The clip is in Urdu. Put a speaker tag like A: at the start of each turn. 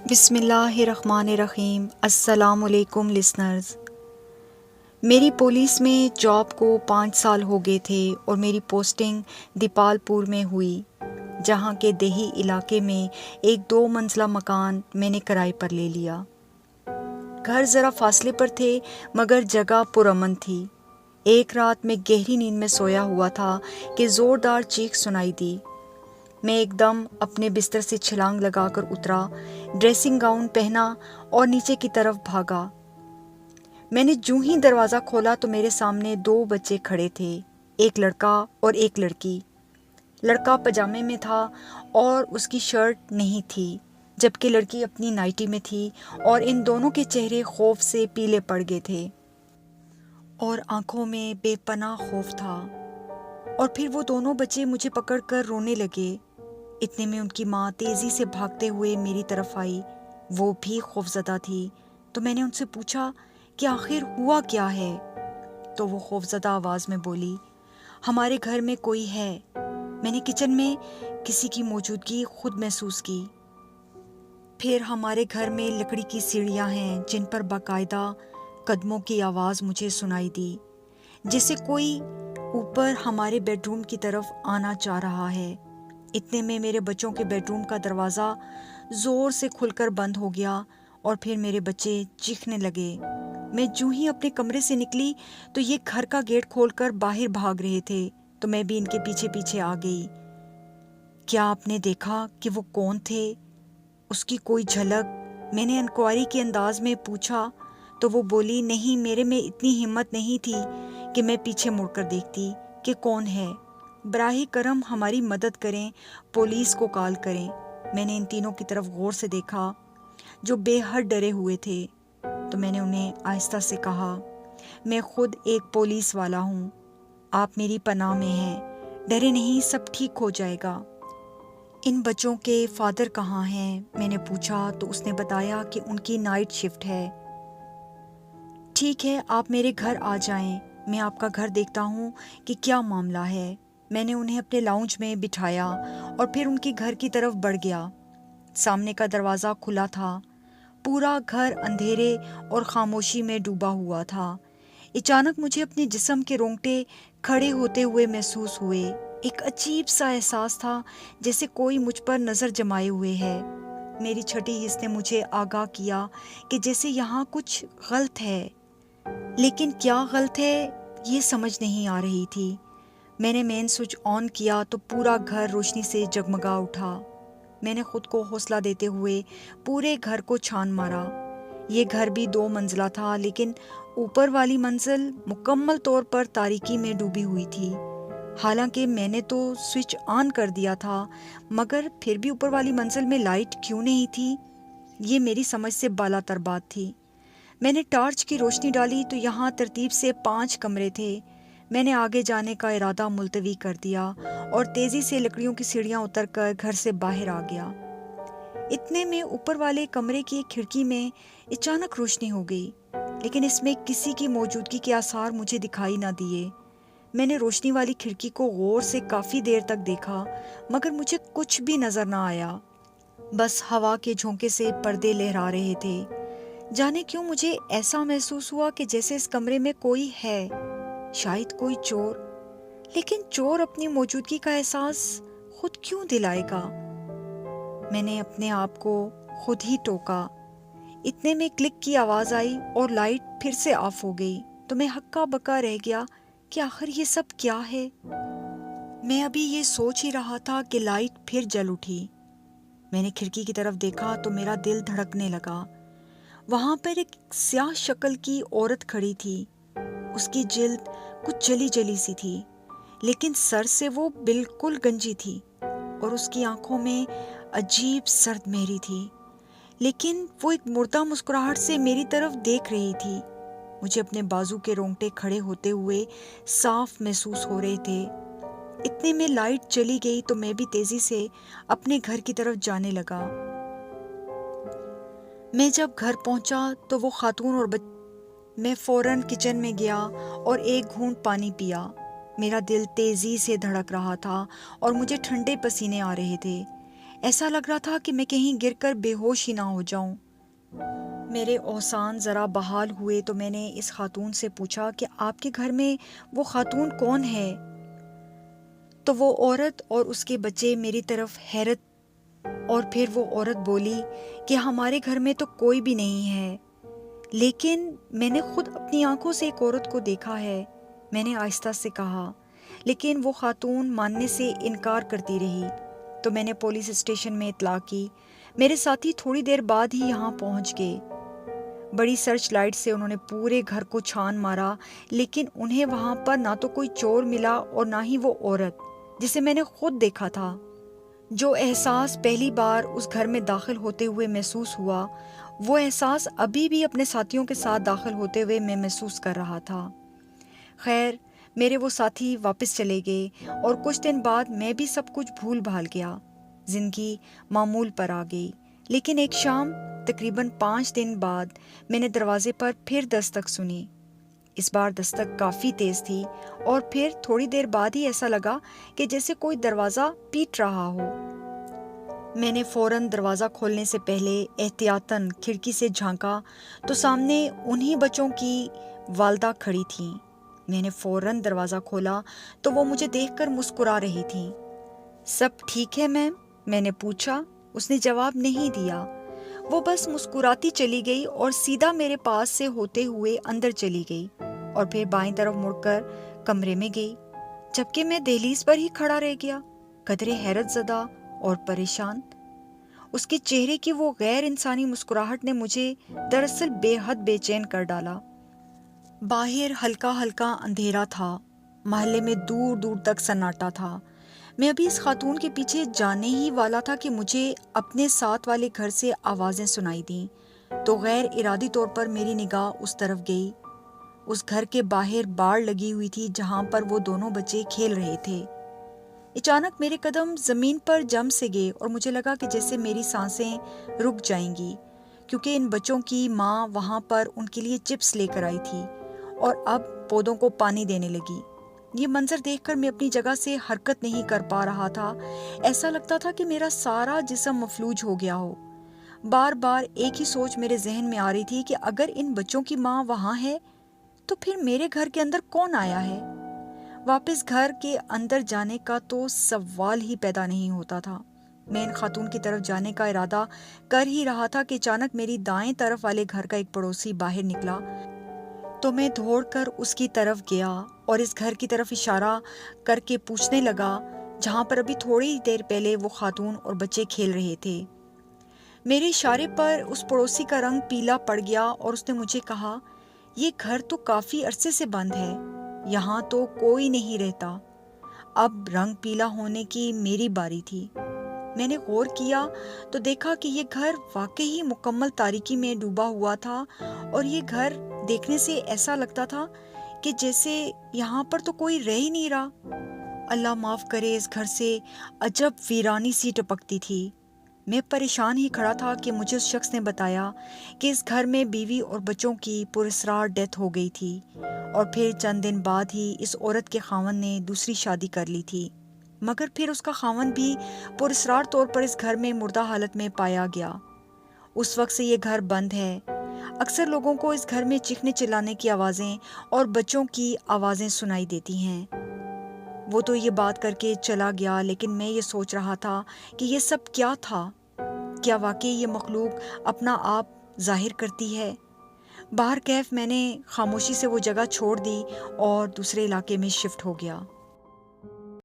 A: بسم اللہ الرحمن الرحیم۔ السلام علیکم لسنرز۔ میری پولیس میں جاب کو 5 سال ہو گئے تھے اور میری پوسٹنگ دیپال پور میں ہوئی، جہاں کے دیہی علاقے میں ایک 2 منزلہ مکان میں نے کرائے پر لے لیا۔ گھر ذرا فاصلے پر تھے مگر جگہ پرامن تھی۔ ایک رات میں گہری نیند میں سویا ہوا تھا کہ زوردار چیخ سنائی دی۔ میں ایک دم اپنے بستر سے چھلانگ لگا کر اترا، ڈریسنگ گاؤن پہنا اور نیچے کی طرف بھاگا۔ میں نے جوں ہی دروازہ کھولا تو میرے سامنے 2 بچے کھڑے تھے، ایک لڑکا اور ایک لڑکی۔ لڑکا پجامے میں تھا اور اس کی شرٹ نہیں تھی، جبکہ لڑکی اپنی نائٹی میں تھی اور ان دونوں کے چہرے خوف سے پیلے پڑ گئے تھے اور آنکھوں میں بے پناہ خوف تھا۔ اور پھر وہ دونوں بچے مجھے پکڑ کر رونے لگے۔ اتنے میں ان کی ماں تیزی سے بھاگتے ہوئے میری طرف آئی۔ وہ بھی خوفزدہ تھی، تو میں نے ان سے پوچھا کہ آخر ہوا کیا ہے؟ تو وہ خوفزدہ آواز میں بولی، ہمارے گھر میں کوئی ہے۔ میں نے کچن میں کسی کی موجودگی خود محسوس کی۔ پھر ہمارے گھر میں لکڑی کی سیڑھیاں ہیں جن پر باقاعدہ قدموں کی آواز مجھے سنائی دی، جیسے کوئی اوپر ہمارے بیڈ روم کی طرف آنا چاہ رہا ہے۔ اتنے میں میرے بچوں کے بیڈ روم کا دروازہ زور سے کھل کر بند ہو گیا اور پھر میرے بچے چیخنے لگے۔ میں جوں ہی اپنے کمرے سے نکلی تو یہ گھر کا گیٹ کھول کر باہر بھاگ رہے تھے، تو میں بھی ان کے پیچھے پیچھے آ گئی۔ کیا آپ نے دیکھا کہ وہ کون تھے؟ اس کی کوئی جھلک؟ میں نے انکوائری کے انداز میں پوچھا تو وہ بولی، نہیں، میرے میں اتنی ہمت نہیں تھی کہ میں پیچھے مڑ کر دیکھتی کہ کون ہے۔ براہ کرم ہماری مدد کریں، پولیس کو کال کریں۔ میں نے ان تینوں کی طرف غور سے دیکھا جو بے حد ڈرے ہوئے تھے، تو میں نے انہیں آہستہ سے کہا، میں خود ایک پولیس والا ہوں، آپ میری پناہ میں ہیں، ڈرے نہیں، سب ٹھیک ہو جائے گا۔ ان بچوں کے فادر کہاں ہیں؟ میں نے پوچھا تو اس نے بتایا کہ ان کی نائٹ شفٹ ہے۔ ٹھیک ہے، آپ میرے گھر آ جائیں، میں آپ کا گھر دیکھتا ہوں کہ کیا معاملہ ہے۔ میں نے انہیں اپنے لاؤنج میں بٹھایا اور پھر ان کے گھر کی طرف بڑھ گیا۔ سامنے کا دروازہ کھلا تھا، پورا گھر اندھیرے اور خاموشی میں ڈوبا ہوا تھا۔ اچانک مجھے اپنے جسم کے رونگٹے کھڑے ہوتے ہوئے محسوس ہوئے۔ ایک عجیب سا احساس تھا جیسے کوئی مجھ پر نظر جمائے ہوئے ہے۔ میری چھٹی حس نے مجھے آگاہ کیا کہ جیسے یہاں کچھ غلط ہے، لیکن کیا غلط ہے یہ سمجھ نہیں آ رہی تھی۔ میں نے مین سوئچ آن کیا تو پورا گھر روشنی سے جگمگا اٹھا۔ میں نے خود کو حوصلہ دیتے ہوئے پورے گھر کو چھان مارا۔ یہ گھر بھی 2 منزلہ تھا، لیکن اوپر والی منزل مکمل طور پر تاریکی میں ڈوبی ہوئی تھی۔ حالانکہ میں نے تو سوئچ آن کر دیا تھا، مگر پھر بھی اوپر والی منزل میں لائٹ کیوں نہیں تھی؟ یہ میری سمجھ سے بالا تر بات تھی۔ میں نے ٹارچ کی روشنی ڈالی تو یہاں ترتیب سے 5 کمرے تھے۔ میں نے آگے جانے کا ارادہ ملتوی کر دیا اور تیزی سے لکڑیوں کی سیڑھیاں اتر کر گھر سے باہر آ گیا۔ اتنے میں اوپر والے کمرے کی ایک کھڑکی میں اچانک روشنی ہو گئی، لیکن اس میں کسی کی موجودگی کے آثار مجھے دکھائی نہ دیے۔ میں نے روشنی والی کھڑکی کو غور سے کافی دیر تک دیکھا، مگر مجھے کچھ بھی نظر نہ آیا۔ بس ہوا کے جھونکے سے پردے لہرا رہے تھے۔ جانے کیوں مجھے ایسا محسوس ہوا کہ جیسے اس کمرے میں کوئی ہے، شاید کوئی چور۔ لیکن چور اپنی موجودگی کا احساس خود کیوں دلائے گا؟ میں نے اپنے آپ کو خود ہی ٹوکا۔ اتنے میں کلک کی آواز آئی اور لائٹ پھر سے آف ہو گئی، تو میں ہکا بکا رہ گیا کہ آخر یہ سب کیا ہے۔ میں ابھی یہ سوچ ہی رہا تھا کہ لائٹ پھر جل اٹھی۔ میں نے کھڑکی کی طرف دیکھا تو میرا دل دھڑکنے لگا۔ وہاں پر ایک سیاہ شکل کی عورت کھڑی تھی۔ اس کی جلد کچھ جلی جلی سی تھی، لیکن سر سے وہ بالکل گنجی تھی اور اس کی آنکھوں میں عجیب سرد مہری تھی، لیکن وہ ایک مردہ مسکراہٹ سے میری طرف دیکھ رہی تھی۔ مجھے اپنے بازو کے رونگٹے کھڑے ہوتے ہوئے صاف محسوس ہو رہے تھے۔ اتنے میں لائٹ چلی گئی تو میں بھی تیزی سے اپنے گھر کی طرف جانے لگا۔ میں جب گھر پہنچا تو وہ خاتون اور میں فوراً کچن میں گیا اور ایک گھونٹ پانی پیا۔ میرا دل تیزی سے دھڑک رہا تھا اور مجھے ٹھنڈے پسینے آ رہے تھے۔ ایسا لگ رہا تھا کہ میں کہیں گر کر بے ہوش ہی نہ ہو جاؤں۔ میرے اوسان ذرا بحال ہوئے تو میں نے اس خاتون سے پوچھا کہ آپ کے گھر میں وہ خاتون کون ہے؟ تو وہ عورت اور اس کے بچے میری طرف حیرت، اور پھر وہ عورت بولی کہ ہمارے گھر میں تو کوئی بھی نہیں ہے، لیکن میں نے خود اپنی آنکھوں سے ایک عورت کو دیکھا ہے۔ میں نے آہستہ سے کہا، لیکن وہ خاتون ماننے سے انکار کرتی رہی۔ تو میں نے پولیس اسٹیشن میں اطلاع کی۔ میرے ساتھی تھوڑی دیر بعد ہی یہاں پہنچ گئے۔ بڑی سرچ لائٹ سے انہوں نے پورے گھر کو چھان مارا، لیکن انہیں وہاں پر نہ تو کوئی چور ملا اور نہ ہی وہ عورت جسے میں نے خود دیکھا تھا۔ جو احساس پہلی بار اس گھر میں داخل ہوتے ہوئے محسوس ہوا، وہ احساس ابھی بھی اپنے ساتھیوں کے ساتھ داخل ہوتے ہوئے میں محسوس کر رہا تھا۔ خیر، میرے وہ ساتھی واپس چلے گئے اور کچھ دن بعد میں بھی سب کچھ بھول بھال گیا۔ زندگی معمول پر آ گئی، لیکن ایک شام تقریباً 5 دن بعد میں نے دروازے پر پھر دستک سنی۔ اس بار دستک کافی تیز تھی اور پھر تھوڑی دیر بعد ہی ایسا لگا کہ جیسے کوئی دروازہ پیٹ رہا ہو۔ میں نے فوراً دروازہ کھولنے سے پہلے احتیاطاً کھڑکی سے جھانکا تو سامنے انہی بچوں کی والدہ کھڑی تھیں۔ میں نے فوراً دروازہ کھولا تو وہ مجھے دیکھ کر مسکرا رہی تھیں۔ سب ٹھیک ہے میم؟ میں نے پوچھا۔ اس نے جواب نہیں دیا، وہ بس مسکراتی چلی گئی اور سیدھا میرے پاس سے ہوتے ہوئے اندر چلی گئی اور پھر بائیں طرف مڑ کر کمرے میں گئی، جبکہ میں دہلیز پر ہی کھڑا رہ گیا، قدرے حیرت زدہ اور پریشان۔ اس کے چہرے کی وہ غیر انسانی مسکراہٹ نے مجھے دراصل بے حد بے چین کر ڈالا۔ باہر ہلکا ہلکا اندھیرا تھا، محلے میں دور دور تک سناٹا تھا۔ میں ابھی اس خاتون کے پیچھے جانے ہی والا تھا کہ مجھے اپنے ساتھ والے گھر سے آوازیں سنائی دیں، تو غیر ارادی طور پر میری نگاہ اس طرف گئی۔ اس گھر کے باہر باڑ لگی ہوئی تھی جہاں پر وہ دونوں بچے کھیل رہے تھے۔ اچانک میرے قدم زمین پر جم سے گئے اور مجھے لگا کہ جیسے میری سانسیں رک جائیں گی، کیونکہ ان بچوں کی ماں وہاں پر ان کے لیے چپس لے کر آئی تھی اور اب پودوں کو پانی دینے لگی۔ یہ منظر دیکھ کر میں اپنی جگہ سے حرکت نہیں کر پا رہا تھا۔ ایسا لگتا تھا کہ میرا سارا جسم مفلوج ہو گیا ہو۔ بار بار ایک ہی سوچ میرے ذہن میں آ رہی تھی کہ اگر ان بچوں کی ماں وہاں ہے تو پھر میرے گھر کے اندر کون آیا ہے؟ واپس گھر کے اندر جانے کا تو سوال ہی پیدا نہیں ہوتا تھا۔ میں ان خاتون کی طرف جانے کا ارادہ کر ہی رہا تھا کہ اچانک میری دائیں طرف والے گھر کا ایک پڑوسی باہر نکلا، تو میں دوڑ کر اس کی طرف گیا اور اس گھر کی طرف اشارہ کر کے پوچھنے لگا جہاں پر ابھی تھوڑی دیر پہلے وہ خاتون اور بچے کھیل رہے تھے۔ میرے اشارے پر اس پڑوسی کا رنگ پیلا پڑ گیا اور اس نے مجھے کہا، یہ گھر تو کافی عرصے سے بند ہے، یہاں تو کوئی نہیں رہتا۔ اب رنگ پیلا ہونے کی میری باری تھی۔ میں نے غور کیا تو دیکھا کہ یہ گھر واقعی مکمل تاریکی میں ڈوبا ہوا تھا، اور یہ گھر دیکھنے سے ایسا لگتا تھا کہ جیسے یہاں پر تو کوئی رہ ہی نہیں رہا۔ اللہ معاف کرے، اس گھر سے عجب ویرانی سی ٹپکتی تھی۔ میں پریشان ہی کھڑا تھا کہ مجھے اس شخص نے بتایا کہ اس گھر میں بیوی اور بچوں کی پراسرار ڈیتھ ہو گئی تھی، اور پھر چند دن بعد ہی اس عورت کے خاوند نے دوسری شادی کر لی تھی، مگر پھر اس کا خاوند بھی پراسرار طور پر اس گھر میں مردہ حالت میں پایا گیا۔ اس وقت سے یہ گھر بند ہے۔ اکثر لوگوں کو اس گھر میں چیخنے چلانے کی آوازیں اور بچوں کی آوازیں سنائی دیتی ہیں۔ وہ تو یہ بات کر کے چلا گیا، لیکن میں یہ سوچ رہا تھا کہ یہ سب کیا تھا؟ کیا واقعی یہ مخلوق اپنا آپ ظاہر کرتی ہے؟ بہرکیف میں نے خاموشی سے وہ جگہ چھوڑ دی اور دوسرے علاقے میں شفٹ ہو گیا۔